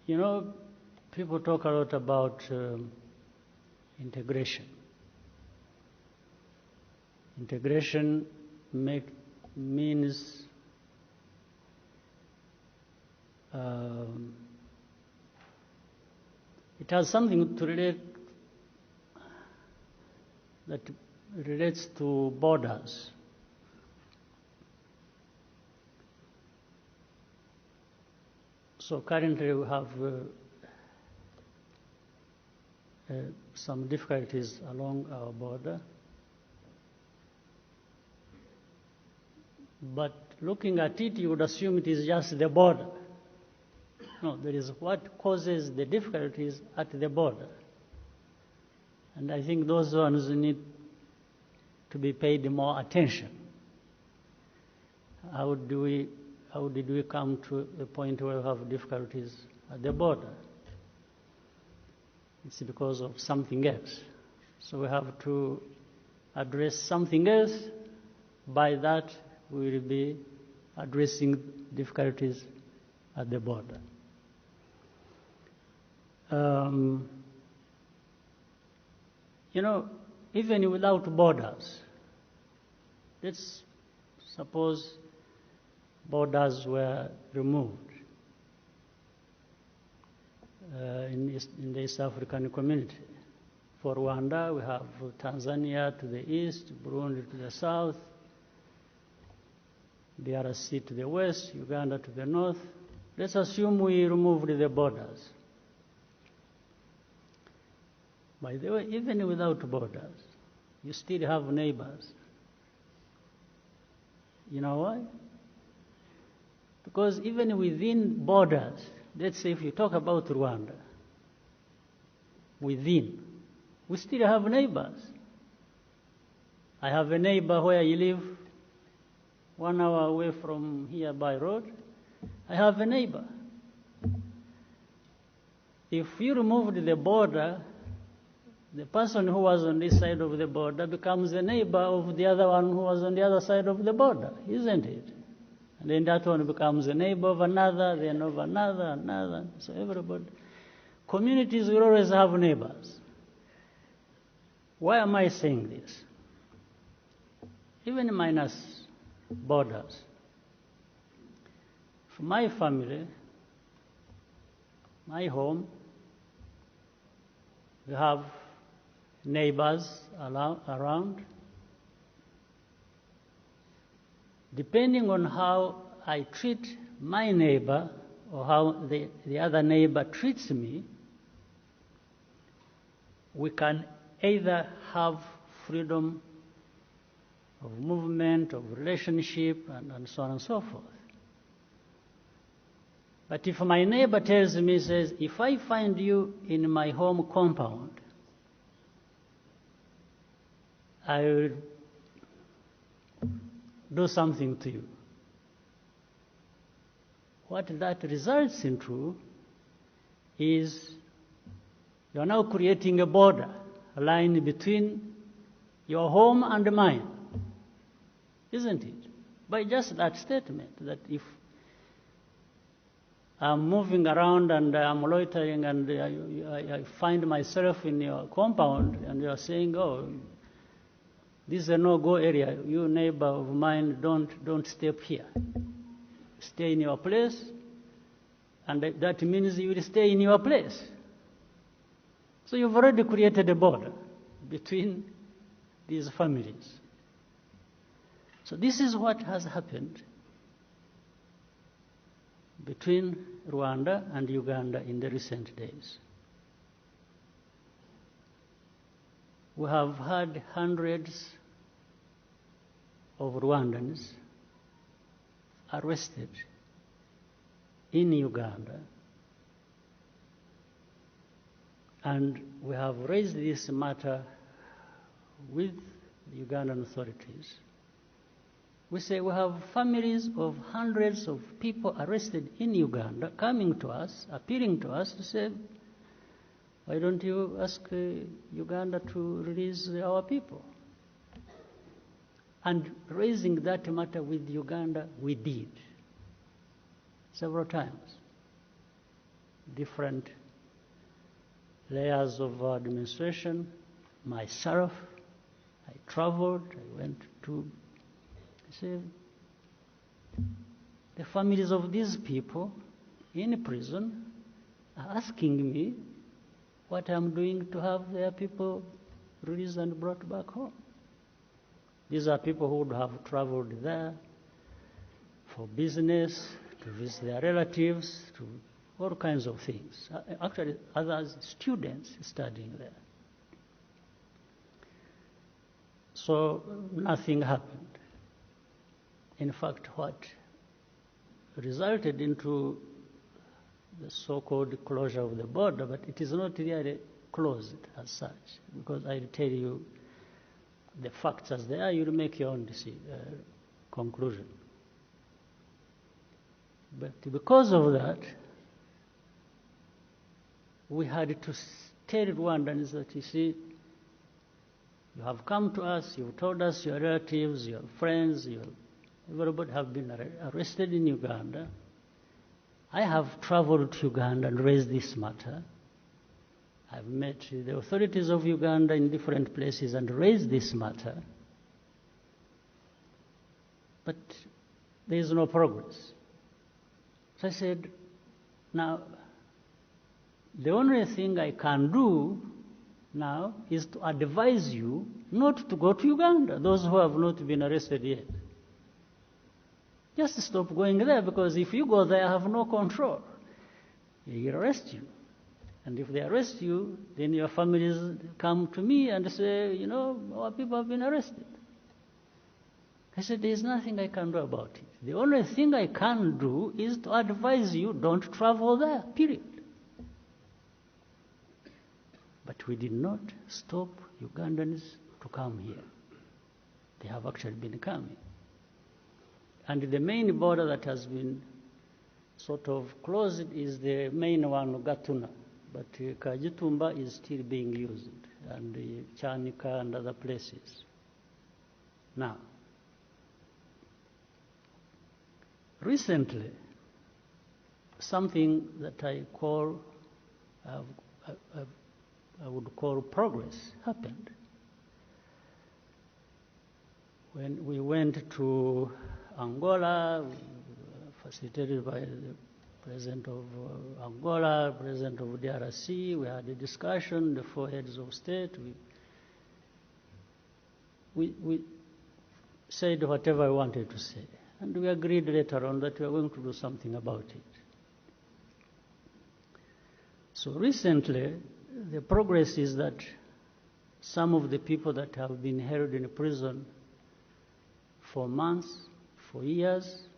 You know, people talk a lot about integration. Integration means it has something to relate that relates to borders. So currently we have some difficulties along our border. But looking at it, you would assume it is just the border. No, there is what causes the difficulties at the border. And I think those ones need to be paid more attention. How did we come to a point where we have difficulties at the border? It's because of something else. So we have to address something else. By that, we will be addressing difficulties at the border. You know, even without borders, let's suppose borders were removed in the East African community. For Rwanda, we have Tanzania to the east, Burundi to the south, DRC to the west, Uganda to the north. Let's assume we removed the borders. By the way, even without borders, you still have neighbors. You know why? Because even within borders, let's say if you talk about Rwanda, within, we still have neighbors. I have a neighbor where you live 1 hour away from here by road. I have a neighbor. If you removed the border, the person who was on this side of the border becomes a neighbor of the other one who was on the other side of the border, isn't it? And then that one becomes a neighbor of another, then of another, another. So everybody, communities will always have neighbors. Why am I saying this? Even minus borders. For my family, my home, we have neighbors around. Depending on how I treat my neighbor or how the other neighbor treats me, we can either have freedom of movement, of relationship, and so on and so forth. But if my neighbor tells me, says, if I find you in my home compound, I will do something to you. What that results into is you are now creating a border, a line between your home and mine, isn't it? By just that statement, that if I'm moving around and I'm loitering and I find myself in your compound and you're saying, oh, this is a no-go area. You neighbor of mine, don't step here. Stay in your place, and that means you will stay in your place. So you've already created a border between these families. So this is what has happened between Rwanda and Uganda in the recent days. We have had hundreds of Rwandans arrested in Uganda, and we have raised this matter with the Ugandan authorities. We say we have families of hundreds of people arrested in Uganda coming to us, appealing to us to say, why don't you ask Uganda to release our people? And raising that matter with Uganda, we did several times. different layers of administration. Myself, I traveled, I went to see the families of these people in prison are asking me what I'm doing to have their people released and brought back home. These are people who would have traveled there for business, to visit their relatives, to all kinds of things. Actually, other students studying there. So nothing happened. In fact, what resulted into the so-called closure of the border, but it is not really closed as such, because I'll tell you the facts as they are, you'll make your own conclusion. But because of that, we had to tell Rwandans that, you see, you have come to us, you've told us your relatives, your friends, everybody have been arrested in Uganda. I have traveled to Uganda and raised this matter. I've met the authorities of Uganda in different places and raised this matter. But there is no progress. So I said, now, the only thing I can do now is to advise you not to go to Uganda, those who have not been arrested yet. Just stop going there, because if you go there, I have no control. They will arrest you. And if they arrest you, then your families come to me and say, you know, our people have been arrested. I said, there is nothing I can do about it. The only thing I can do is to advise you, don't travel there, period. But we did not stop Ugandans to come here. They have actually been coming. And the main border that has been sort of closed is the main one, Gatuna. But Kajitumba is still being used, and Chanika and other places. Now, recently, something that I would call progress happened. When we went to Angola, facilitated by the President of Angola, President of DRC, we had a discussion, the four heads of state. We said whatever I wanted to say. And we agreed later on that we are going to do something about it. So recently, the progress is that some of the people that have been held in prison for months, for years,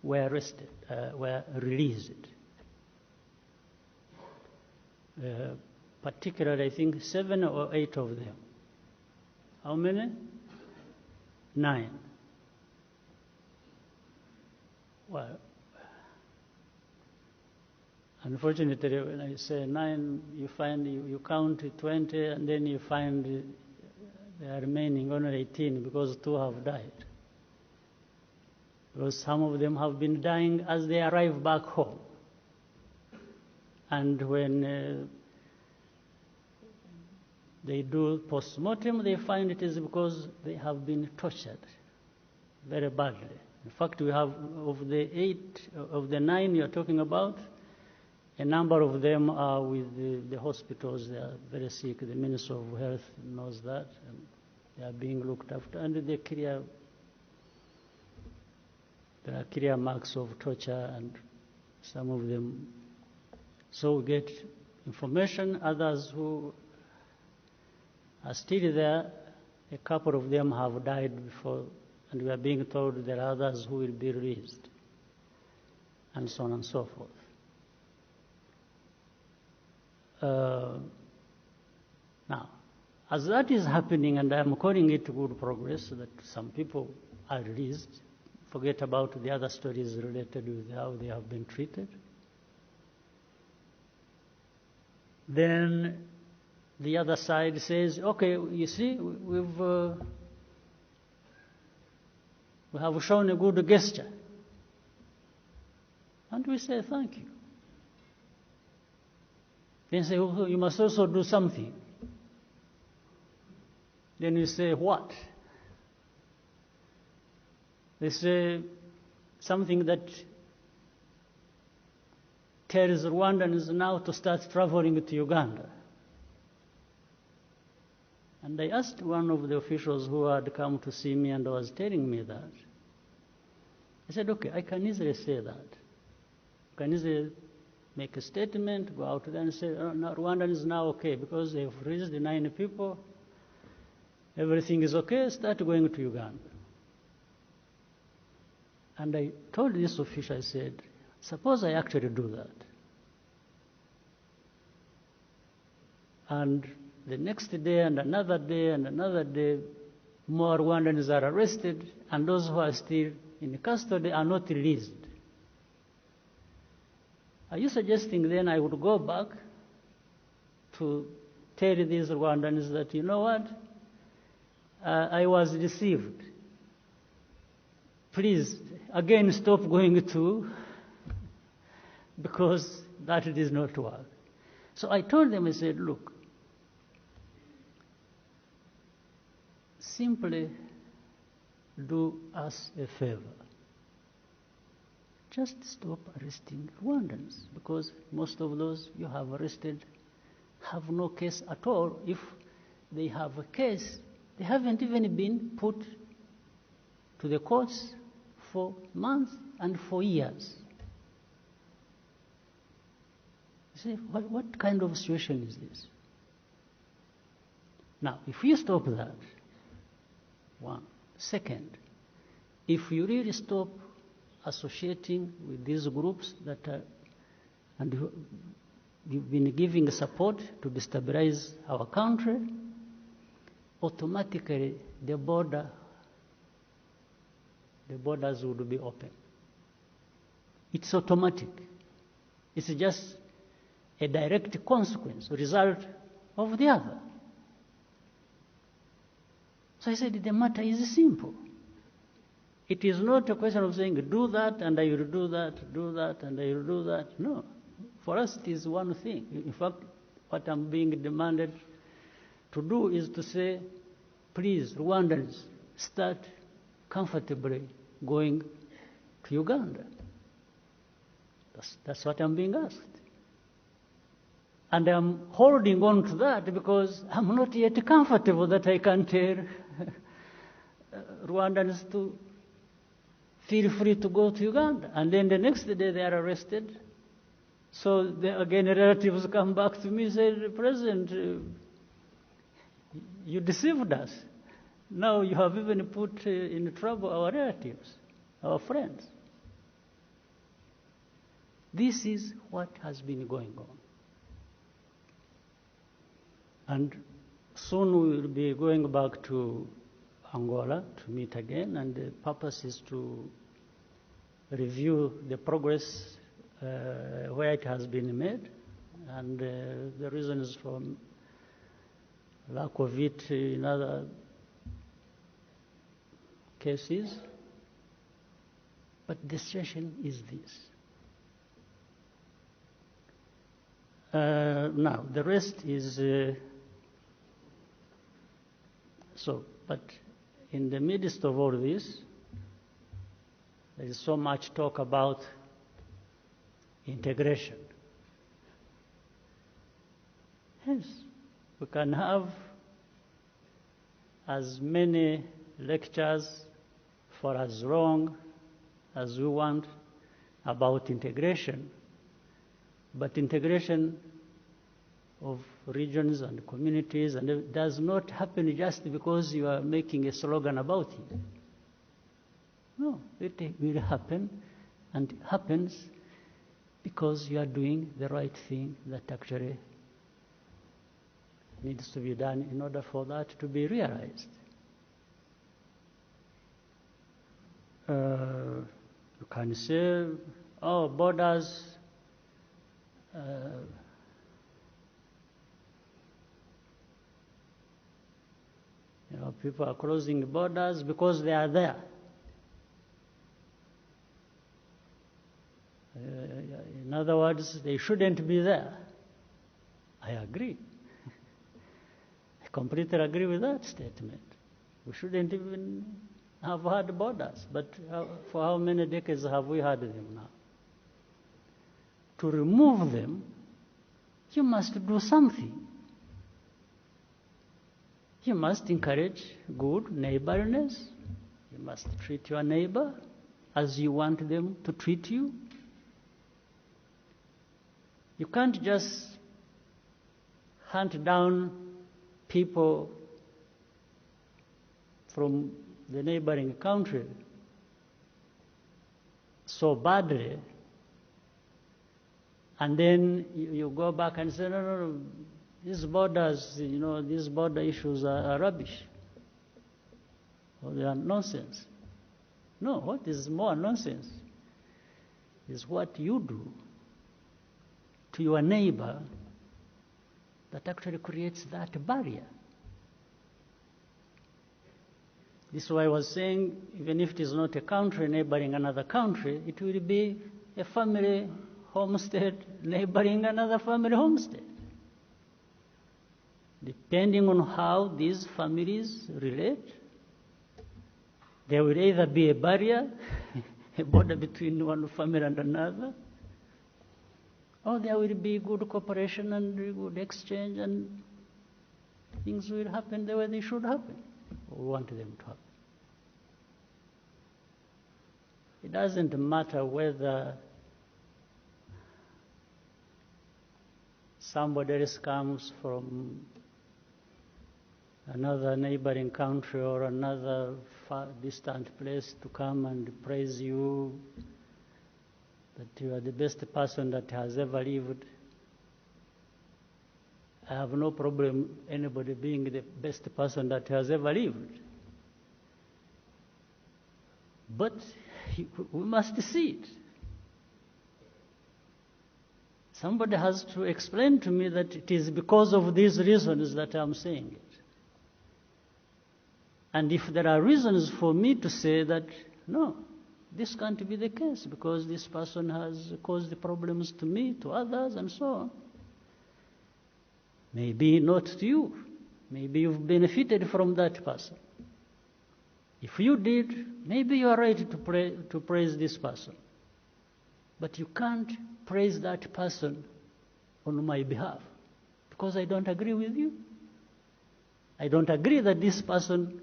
were arrested, were released. Particularly, I think 7 or 8 of them. How many? 9. Well, unfortunately, when I say 9, you find you count 20, and then you find the remaining only 18 because 2 have died. Because some of them have been dying as they arrive back home. And when they do post-mortem, they find it is because they have been tortured very badly. In fact, we have, of the 9 you're talking about, a number of them are with the hospitals. They are very sick. The Minister of Health knows that, and they are being looked after. And there are clear marks of torture, and some of them. So we get information. Others who are still there, a couple of them have died before, and we are being told there are others who will be released, and so on and so forth. Now, as that is happening, and I am calling it good progress, that some people are released, forget about the other stories related with how they have been treated. Then the other side says, okay, you see, we have shown a good gesture. And we say thank you. Then say, oh, you must also do something. Then you say, what? They say something that tells Rwandans now to start traveling to Uganda. And I asked one of the officials who had come to see me and was telling me that. I said, okay, I can easily say that. I can easily make a statement, go out there and say, oh, no, Rwanda is now okay because they've released the 9 people. Everything is okay, start going to Uganda. And I told this official, I said, suppose I actually do that. And the next day and another day and another day, more Rwandans are arrested, and those who are still in custody are not released. Are you suggesting then I would go back to tell these Rwandans that, you know what, I was deceived. Please, again, stop going to, because that does not work. So I told them, I said, look, simply do us a favor. Just stop arresting Rwandans, because most of those you have arrested have no case at all. If they have a case, they haven't even been put to the courts for months and for years. You say, what kind of situation is this? Now, if you stop that, one. Second, if you really stop associating with these groups that are, and you've been giving support to destabilize our country, automatically the borders would be open. It's automatic. It's just a direct consequence, a result of the other. So I said, the matter is simple. It is not a question of saying, do that, and I will do that, do that, and I will do that. No. For us, it is one thing. In fact, what I'm being demanded to do is to say, please, Rwandans, start comfortably going to Uganda. That's what I'm being asked. And I'm holding on to that because I'm not yet comfortable that I can tell Rwandans to feel free to go to Uganda. And then the next day they are arrested. So again, relatives come back to me and say, President, you deceived us. Now you have even put in trouble our relatives, our friends. This is what has been going on. And soon we will be going back to Angola to meet again, and the purpose is to review the progress where it has been made, and the reasons for lack of it in other cases. But the situation is this. Now, the rest is but in the midst of all this, there is so much talk about integration. Yes, we can have as many lectures for as long as we want about integration, but integration of regions and communities, and it does not happen just because you are making a slogan about it. No, it will happen, and it happens because you are doing the right thing that actually needs to be done in order for that to be realized. You can say, oh, borders, people are closing the borders because they are there. In other words, they shouldn't be there. I agree. I completely agree with that statement. We shouldn't even have had borders, but for how many decades have we had them now? To remove them, you must do something. You must encourage good neighborliness. You must treat your neighbor as you want them to treat you. You can't just hunt down people from the neighboring country so badly, and then you go back and say, no, these borders, these border issues are rubbish. Or they are nonsense. No, what is more nonsense is what you do to your neighbor that actually creates that barrier. This is why I was saying, even if it is not a country neighboring another country, it will be a family homestead neighboring another family homestead. Depending on how these families relate, there will either be a barrier, a border between one family and another, or there will be good cooperation and good exchange, and things will happen the way they should happen, or we want them to happen. It doesn't matter whether somebody else comes from another neighboring country or another far distant place to come and praise you, that you are the best person that has ever lived. I have no problem anybody being the best person that has ever lived. But we must see it. Somebody has to explain to me that it is because of these reasons that I'm saying it. And if there are reasons for me to say that, no, this can't be the case because this person has caused the problems to me, to others, and so on. Maybe not to you. Maybe you've benefited from that person. If you did, maybe you are right to praise this person. But you can't praise that person on my behalf because I don't agree with you. I don't agree that this person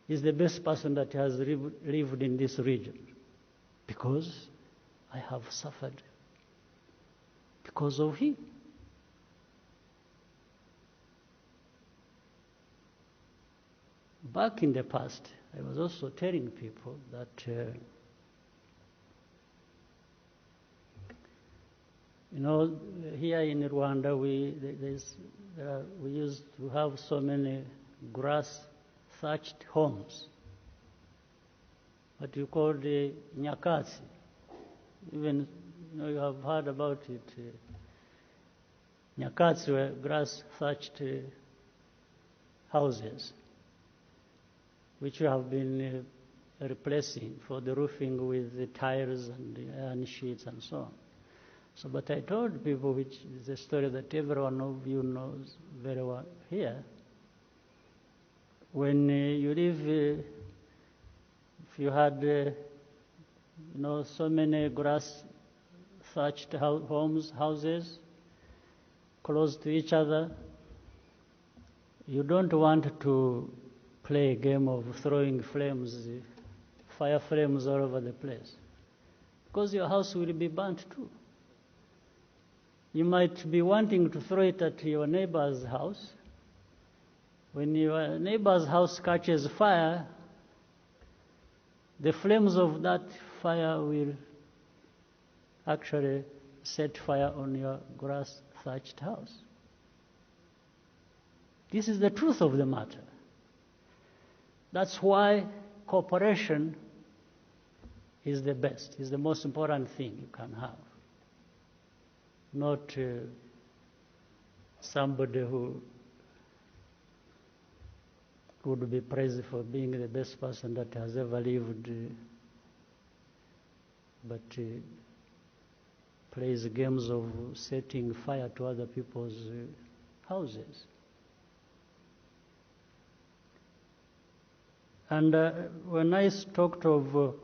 is the best person that has lived in this region because I have suffered because of him. Back in the past, I was also telling people that here in Rwanda we used to have so many grass-thatched homes, what you call the nyakatsi. Even you have heard about it. Nyakatsi were grass-thatched houses, which we have been replacing for the roofing with the tiles and the iron sheets and so on. So, but I told people, which is a story that every one of you knows very well here, when you live, if you had, so many grass-thatched houses close to each other, you don't want to play a game of throwing fire flames all over the place, because your house will be burnt too. You might be wanting to throw it at your neighbor's house. When your neighbor's house catches fire, the flames of that fire will actually set fire on your grass-thatched house. This is the truth of the matter. That's why cooperation is the best, is the most important thing you can have. Not somebody who would be praised for being the best person that has ever lived, but plays games of setting fire to other people's houses. And when I talked of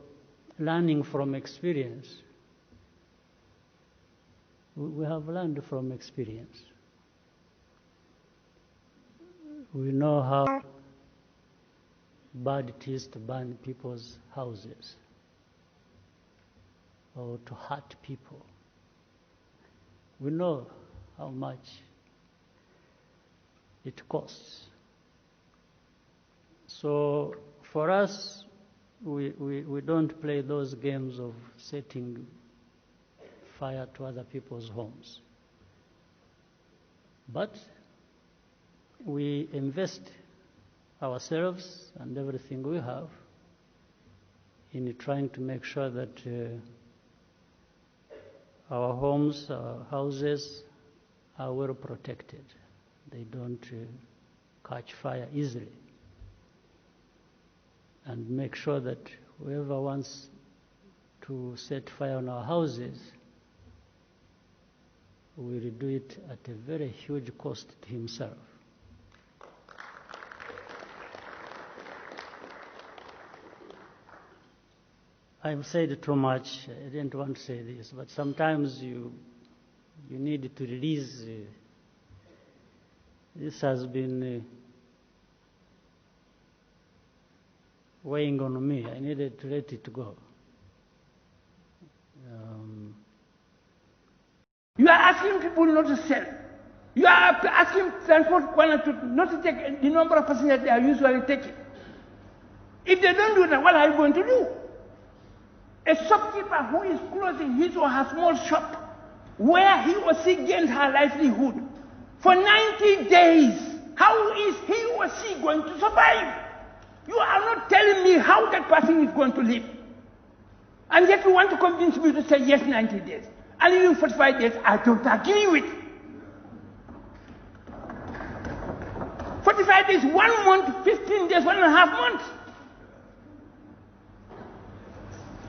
learning from experience, we have learned from experience. We know how bad it is to burn people's houses or to hurt people. We know how much it costs. So for us, we don't play those games of setting fire to other people's homes. But we invest ourselves and everything we have in trying to make sure that our homes, our houses are well protected. They don't catch fire easily. And make sure that whoever wants to set fire on our houses will do it at a very huge cost to himself. I've said too much. I didn't want to say this, but sometimes you need to release. This has been weighing on me. I needed to let it go. You are asking people not to sell. You are asking transport partners not to take the number of passengers they are usually taking. If they don't do that, what are you going to do? A shopkeeper who is closing his or her small shop, where he or she gains her livelihood, for 90 days, how is he or she going to survive? You are not telling me how that person is going to live. And yet you want to convince me to say yes, 90 days. And even 45 days, I don't agree with. 45 days, 1 month, 15 days, 1.5 months.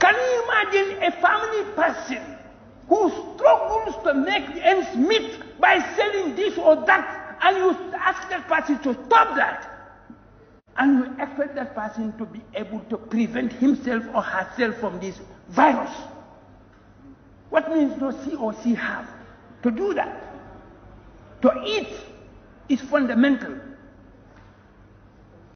Can you imagine a family person who struggles to make ends meet by selling this or that, and you ask that person to stop that? And you expect that person to be able to prevent himself or herself from this virus. What means does he or she have to do that? To eat is fundamental.